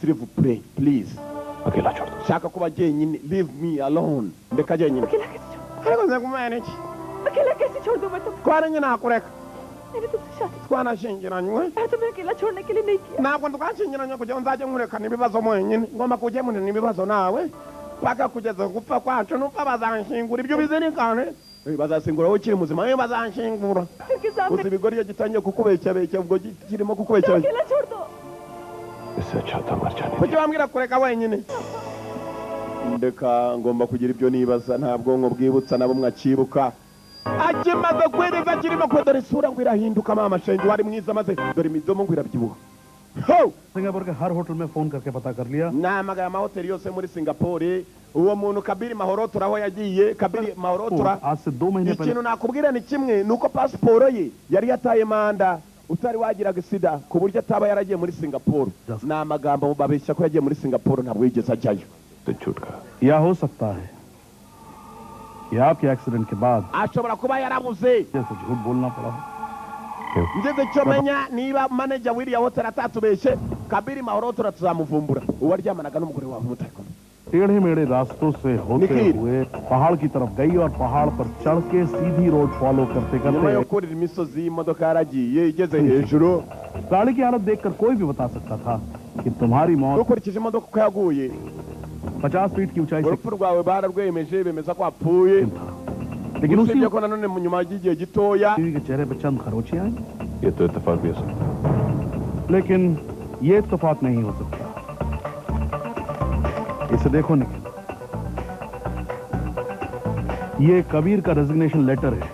s'il vous plaît please अकेला छोड़ दो shaka kuba jyenyine leave me alone ndeka jyenyine अकेला कैसे छोड़ ariko nze kumenya iki अकेला कैसे छोड़ दूं मैं तुमको twaranye nakureka मैंने तुमसे शादी twanashingiranywe मैं तुम्हें अकेला छोड़ने के लिए नहीं किया ntabwo twashingiranywe kugira ngo nzajye nkurekana ibibazo mwenyine ngomba kujyemurana ibibazo nawe paka kugeza gupfa kwacu nupfa bazanshingura ibyo bizirikane bazasingura wowe ukiri muzima we bazanshingura फिर के सामने uzi ibigori iyo gitangiye kukubeshyabeshya ubwo kirimo kukubeshyabeshya अकेला छोड़ दो इससे अच्छा था मर जाने kuki wambwira kureka wenyine ndeka ngomba kugira ibyo nibaza nta bwonko bwibutsa nabo mwakibuka akimaze kwiriza kirimo kwe dore isura ngo irahinduka mama shenge wari mwiza maze dore imidomo ngo irabyibuha Singapore के हर होटल में फोन करके पता कर लिया namagaya amahoteli yose muri Singapore uwo muntu Kabiri Mahorotura aho yagiye Kabiri Mahorotura आज से 2 महीने पहले ikintu nakubwira ni kimwe nuko pasiporo ye yari yataye manda utari wagiraga sida ku buryo ataba yaragiye muri Singapore ni amagambo babeshya ko yagiye muri Singapore ntabwo yigeze ajyayo या हो सकता है कि आपके एक्सीडेंट के बाद ashobora kuba yarabuze जैसे झूठ बोलना पड़ा ngeze cyo menya niba manager w'iriya hotel atatubeshe Kabiri Mahorotura tuzamuvumbura uwo aryamanaga n'umugore wawe mutako टेढ़े मेढ़े रास्तों से होते हुए पहाड़ की तरफ गई और पहाड़ पर चढ़ के सीधी रोड फॉलो करते nyuma yo करते kurira imisozi y'imodoka yaragiye igeze hejuru गाड़ी की हालत देखकर कोई भी बता सकता था कि तुम्हारी मौत ukurikije imodoka uko yaguye 50 फीट की ऊंचाई से urupfu rwawe bararwemeje bemeza ko wapfuye लेकिन उसी usibye ko nanone mu nyuma y'igihe gitoya बीवी के चेहरे पर चंद खरोंचे आई ये तो इत्तेफाक भी हो सकता लेकिन ये इत्तेफाक नहीं हो सकता इसे देखो निखिल ये कबीर का रेजिग्नेशन लेटर है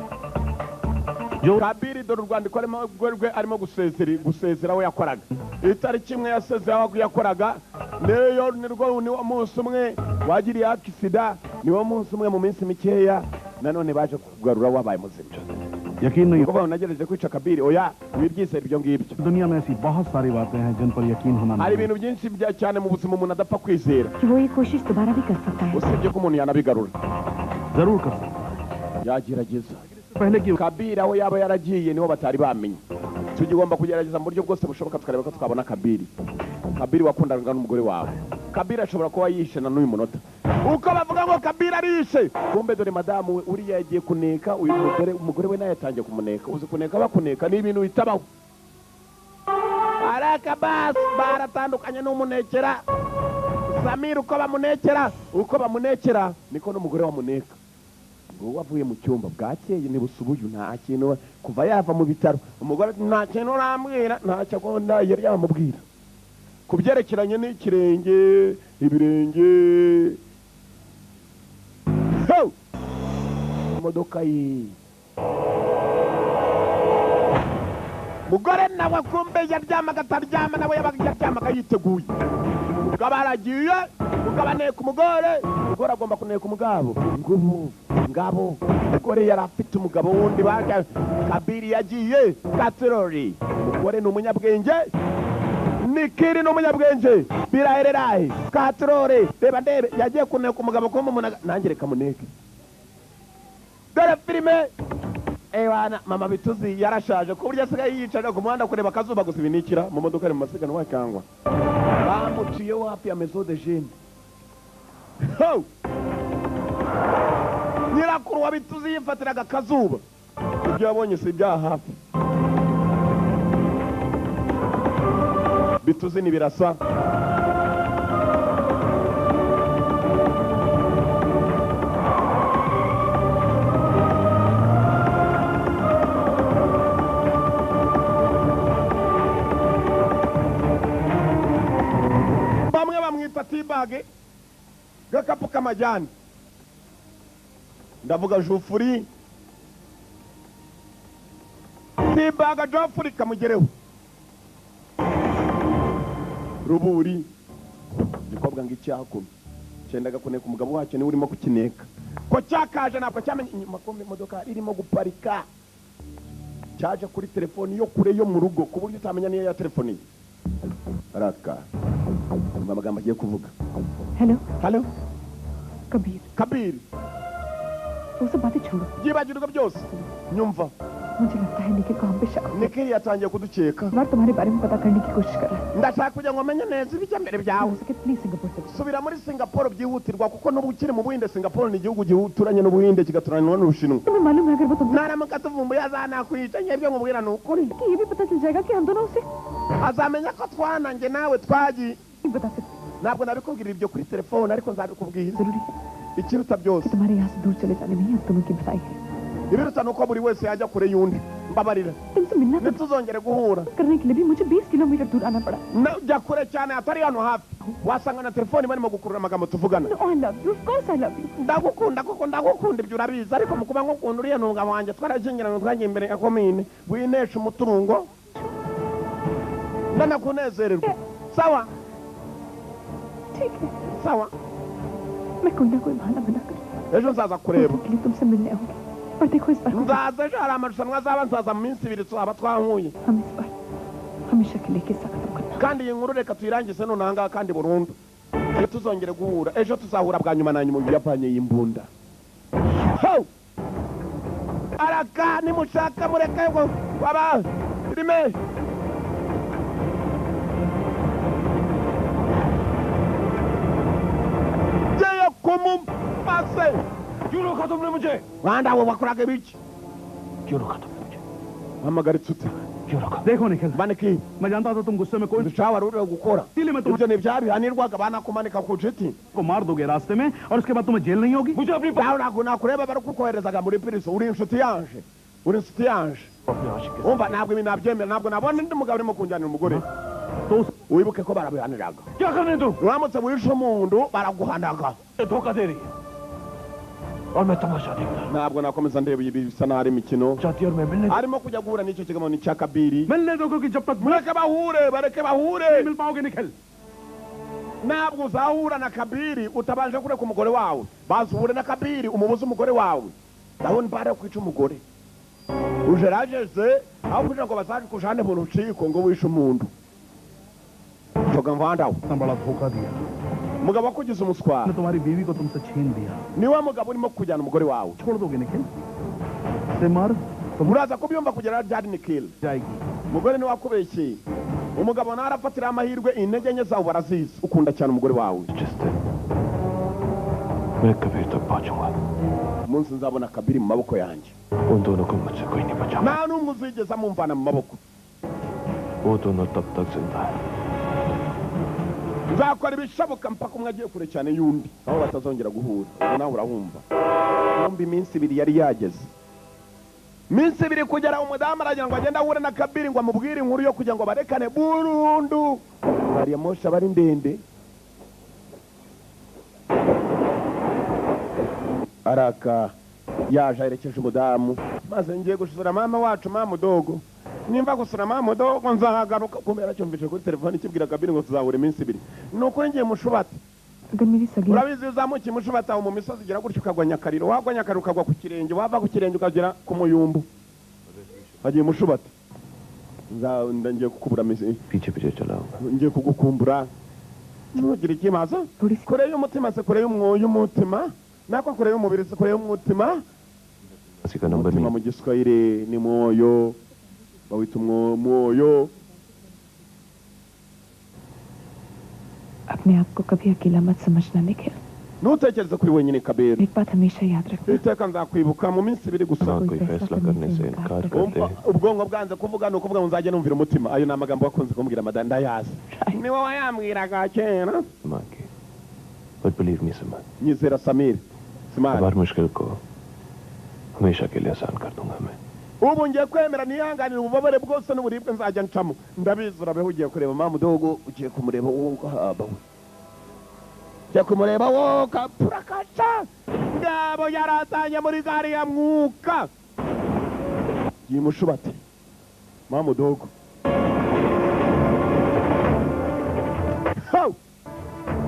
जो Kabiri dore urwandiko arimo gusezera aho yakoraga itariki imwe yasezera aho yakoraga niyo niwo munsi umwe wagiriye akisida niwo munsi umwe mu minsi mikeya nanone baje kugarura wabaye muzima यकीन नहीं kuko nagerageje kwica Kabiri oya wibyizera ibyo ngibyo दुनिया में ऐसी बहुत सारी बातें हैं जिन पर यकीन होना hari नहीं ibintu byinshi bya cyane mu buzima umuntu adapfa kwizera कि वो ये कोशिश दोबारा भी कर सकता है usibye ko umuntu yanabigarura जरूर कर सकता yagerageza है पहले की Kabiri aho yaba yaragiye niho batari bamenye tugomba kugerageza mu buryo bwose bushoboka tukareba ko twabona Kabiri wakundanaga n'umugore wawe Kabiri ashobora kuba yishe na n'uyu munota uko bavuga ngo Kabiri arishe kumbe dore madamu we uriya yagiye kuneka uyu umugore we nawe yatangiye kumuneka uzi kuneka bakuneka ni ibintu bitabaho araka basi baratandukanye n'umunekera Samir uko bamunekera niko n'umugore wamuneka ngo wavuye mu cyumba bwakeye ni busubuyu nta kintu kuva yava mu bitaro umugore nta kintu urambwira nta cyagonda yari yamubwira kubyerekeranye n'ikirenge ibirenge imodoka ye mugore nawe kumbe yaryamaga ataryama nawe yaryamaga yiteguye umugabo aragiye umugabo aneka umugore agomba kuneka umugabo ngabo umugore yari afite umugabo wundi baga Kabiri yagiye Katrori umugore ni umunyabwenge Nikiri ni umunyabwenge birahererahe Katrori reba ndebe yagiye kuneka umugabo kumbe umuntu nanjye reka muneke dore filime ewana mama Bituzi yarashaje ku buryo asigaye yicaye ku muhanda kureba akazuba gusa ibinikira mu modoka ari mu masiganwa cyangwa bamuciyeho hafi ya maison de jeune nyirakuru wa Bituzi yifatiraga akazuba ibyo yabonye si ibya hafi Bituzi ni birasa bamwe bamwita tibage gakapu k'amajyani ndavuga Jufuri tibaga Jufuri kamugereho Ruburi gikobwa ng'icyakumi cyendaga kuneka umugabo wacyo ni urimo kukineka ko cyakaje ntabwo cyamenye inyuma ko imodoka irimo guparika cyaje kuri telefoni yo kure yo mu rugo ku buryo utamenya niyo ya telefoni araka amagambo agiye kuvuga hello Kabir वो सब बातें छोड़ो byibagirwa byose nyumva मुझे लगता है निखिल को हम पे शक है। Nikiri yatangiye kudukeka बार तुम्हारे बारे में पता करने की कोशिश कर रहा है ndashaka kugira ngo amenye neza ibijya mbere byawe हो सके प्लीज सिंगापुर से subira muri Singapore byihutirwa kuko n'ubu ukiri mu Buhinde Singapore ni igihugu gituranye n'Ubuhinde kigaturana n'Ubushinwa तुम्हें मालूम है अगर वो तुम naramuka tuvumbuye azanakwica nyebwe mubwira ni ukuri कि ये भी पता चल जाएगा कि हम दोनों उसे azamenya ko twanange nawe twagiye नहीं बता सकते ntabwo nabikubwira ibyo kuri telefone ariko nzabikubwira जरूरी है ikiruta byose कि तुम्हारे यहाँ से दूर चले जाने में ही अब तुम्हें की भलाई है ibiruta nuko buri wese yajya kure y'undi mbabarira तुमसे मिलना ntituzongere guhura करने के लिए भी मुझे 20 किलोमीटर दूर आना पड़ा jya kure cyane atari hano hafi wasanga na telefone barimo gukurura amagambo tuvugana I love you of course I love you ndagukunda koko ndagukunda ibyo urabizi ariko mu kuba ngukunda uriya n'umugabo wanjye twarashyingiranywe twagiye imbere ya komine winesha umutungo ndanakunezererwa sawa ठीक है sawa मैं कोई ना कोई बहाना बनाकर ejo nzaza kureba के लिए तुमसे मिलने आऊंगी और देखो इस बार nzaza ejo hari amarushanwa azaba nzaza mu minsi 2 tuzaba twahuye हम इस बार हमेशा के लिए किस्सा खत्म करना kandi iyi nkuru reka tuyirangize none ahangaha kandi burundu iyo tuzongere guhura ejo tuzahura bwa nyuma na nyuma mu Buyapani y'imbunda araka nimushaka mureke ngo baba rime jya kumumase क्यों रोका तुमने मुझे wanda wo wakoraga biki क्यों रोका तुमने मुझे hamagaritse ute क्यों रोका देखो निखिल baniki मैं जानता था तुम गुस्से में कोई dushawara uri gukora इसलिए मैं ibyo तुम्हें ni byabihanirwaga banakumanika ku jiti को मार दोगे रास्ते में और उसके बाद तुम्हें जेल नहीं होगी मुझे अपनी ntabwo nakureba bari kukoherezaga muri piriso uri inshuti yanje uri inshuti yanje अपने आशिक के umva ntabwo ibi nabyemera ntabwo nabona undi mugabo urimo kunjyanira umugore साथ। तो wibuke ko barabihaniraga क्या करने दो uramutse wishe umuntu baraguhanaga धोखा दे रही है और मैं तमाशा देख रहा ntabwo nakomeza ndeba ibi bisa naho ari imikino चाहती और मैं मिलने arimo kujya guhura n'icyo kigamano cya kabiri मिलने दो क्योंकि जब तक bareke bahure मिल पाओगे Nikhil ntabwo uzahura na kabiri utabanje kureka umugore wawe bazuhure na kabiri umubuze umugore wawe ndabona bare kwica umugore ugerageze aho kugira ngo bazaje kujane mu rukiko ngo wishe umuntu joga mvandaho इतना बड़ा धोखा दिया umugabo wakugize umuswara मैंने तुम्हारी बीवी को तुमसे छीन दिया niwe mugabo urimo kujyana umugore wawe छोड़ दोगे निखिल सिमर तुम uraza kubyumva kugera ryari nikil जाएगी umugore niwe wakubeshye umugabo narafatira amahirwe intege nke zawe barazizi ukunda cyane umugore wawe जिस दिन मैं कबीर तक पहुंचूंगा umunsi nzabona kabiri mu maboko yanjye उन दोनों को मुझसे कोई नहीं बचा nta n'umwe uzigeza amumvana mu maboko वो दोनों तब तक जिंदा है nzakora ibishoboka mpaka umwe agiye kure cyane y'undi aho batazongera guhura ubu nawe urahumva kumbi iminsi 2 yari yageze iminsi 2 kugera umudamu aragira ngo agende ahure na kabiri ngo amubwire inkuru yo kugira ngo barekane burundu bariya mosha bari ndende araka yaje aherekeje umudamu maze ngiye gusura mama wacu mama dogo nimba gusura mama dogo nzahagaruka kubera cyumvise kuri telefone kibwira kabiri ngo tuzahura iminsi 2 nuko ngiye mushubati अगर मेरी सगी urabizi uzamukiye mushubati aho mu misozi ugera gutyo ukagwa nyakariro wagwa nyakariro ukagwa ku kirenge wava ku kirenge ukagera ku muyumbu agiye mushubati ngiye kukubura पीछे पीछे चलाऊंगा ngiye kugukumbura ntugire ikimazo थोड़ी सी kure y'umutima se kure y'umutima nako kure y'umubiri se kure y'umutima किसी का number umutima नहीं mu giswahili ni moyo bawita umwoyo अपने आप को कभी अकेला मत समझना Nikhil ntutekereze kuri wenyine kabera एक बात हमेशा याद रखना iteka nzakwibuka mu minsi 2 gusa दिमाग कोई फैसला करने से इनकार करते हैं ubwonko bwanze kuvuga ni ukuvuga ngo nzajya numvira umutima ayo ni amagambo wakunze kumbwira madanda ndayazi ni wowe yambwiraga kera दिमाग की बट बिलीव मी समझ nyizera samir simari हर मुश्किल को हमेशा के लिए आसान कर दूंगा मैं ubu ngiye kwemera nihanganira ububabare bwose n'uburibwe nzajya ncamo ndabizi urabeho ugiye kureba mama dogo ugiye kumureba wowe ukahaba we ugiye kumureba wowe ukapurakaca ngabo yaratanye muri gari ya mwuka yimushubate mama dogo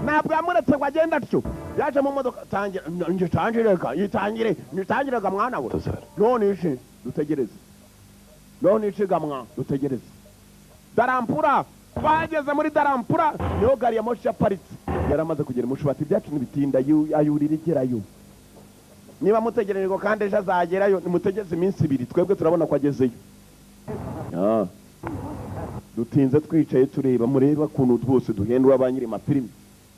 ntabwo yamuretse ngo agende atyo yaje mu modoka tangira yitangirega mwana we तो sir none ishe dutegereze none ishe gamwa dutegereze darampura twageze muri darampura niho gari ya moshi yaparitse yaramaze kugera mushubati ibyacu ntibitinda ayurira igerayo niba mutegererwa kandi ejo azagerayo nimutegeze iminsi 2 twebwe turabona ko agezeyo dutinze twicaye tureba mureba kuntu twose duhendwa ba nyiri mapirimi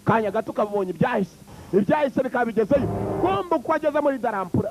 kanya gato kabonye ibyahise bikaba bigezeyo kumva uko ageze muri darampura